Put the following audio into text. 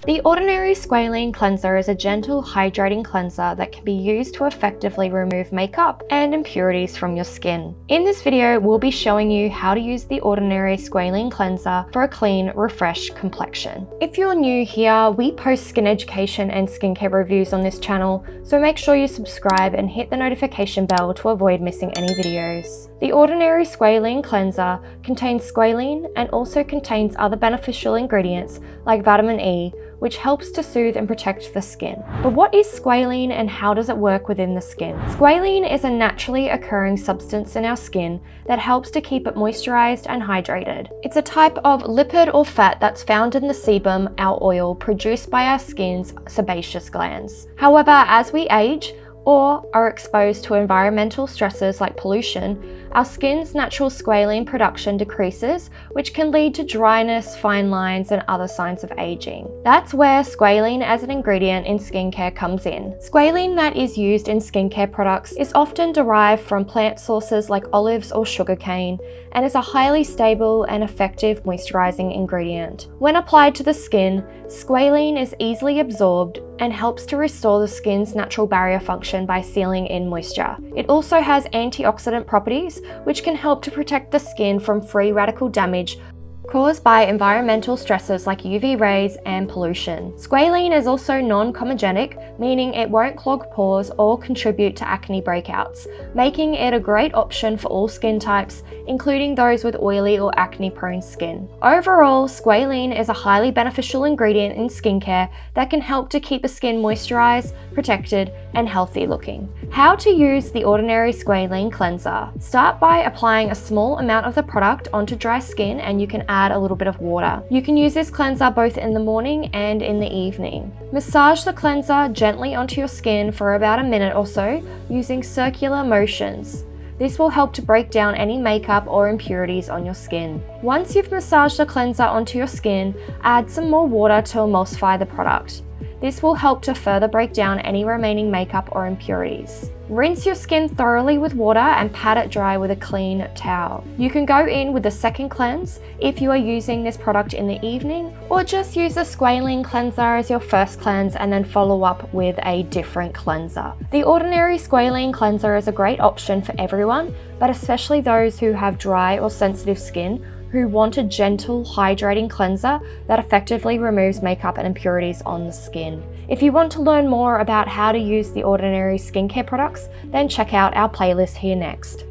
The Ordinary Squalane Cleanser is a gentle, hydrating cleanser that can be used to effectively remove makeup and impurities from your skin. In this video, we'll be showing you how to use the Ordinary Squalane Cleanser for a clean, refreshed complexion. If you're new here, we post skin education and skincare reviews on this channel, so make sure you subscribe and hit the notification bell to avoid missing any videos. The Ordinary Squalane Cleanser contains squalene and also contains other beneficial ingredients like vitamin E, which helps to soothe and protect the skin. But what is squalene and how does it work within the skin? Squalene is a naturally occurring substance in our skin that helps to keep it moisturized and hydrated. It's a type of lipid or fat that's found in the sebum, our oil, produced by our skin's sebaceous glands. However, as we age, or are exposed to environmental stresses like pollution, our skin's natural squalene production decreases, which can lead to dryness, fine lines, and other signs of aging. That's where squalene as an ingredient in skincare comes in. Squalene that is used in skincare products is often derived from plant sources like olives or sugarcane, and is a highly stable and effective moisturizing ingredient. When applied to the skin, squalene is easily absorbed and helps to restore the skin's natural barrier function by sealing in moisture. It also has antioxidant properties, which can help to protect the skin from free radical damage caused by environmental stresses like UV rays and pollution. Squalene is also non-comedogenic, meaning it won't clog pores or contribute to acne breakouts, making it a great option for all skin types, including those with oily or acne-prone skin. Overall, squalene is a highly beneficial ingredient in skincare that can help to keep a skin moisturized, protected, and healthy looking. How to use the Ordinary Squalane Cleanser. Start by applying a small amount of the product onto dry skin, and you can add a little bit of water. You can use this cleanser both in the morning and in the evening. Massage the cleanser gently onto your skin for about a minute or so using circular motions. This will help to break down any makeup or impurities on your skin. Once you've massaged the cleanser onto your skin, add some more water to emulsify the product. This will help to further break down any remaining makeup or impurities. Rinse your skin thoroughly with water and pat it dry with a clean towel. You can go in with a second cleanse if you are using this product in the evening, or just use the squalene cleanser as your first cleanse and then follow up with a different cleanser. The Ordinary Squalane Cleanser is a great option for everyone, but especially those who have dry or sensitive skin who want a gentle, hydrating cleanser that effectively removes makeup and impurities on the skin. If you want to learn more about how to use the Ordinary skincare products, then check out our playlist here next.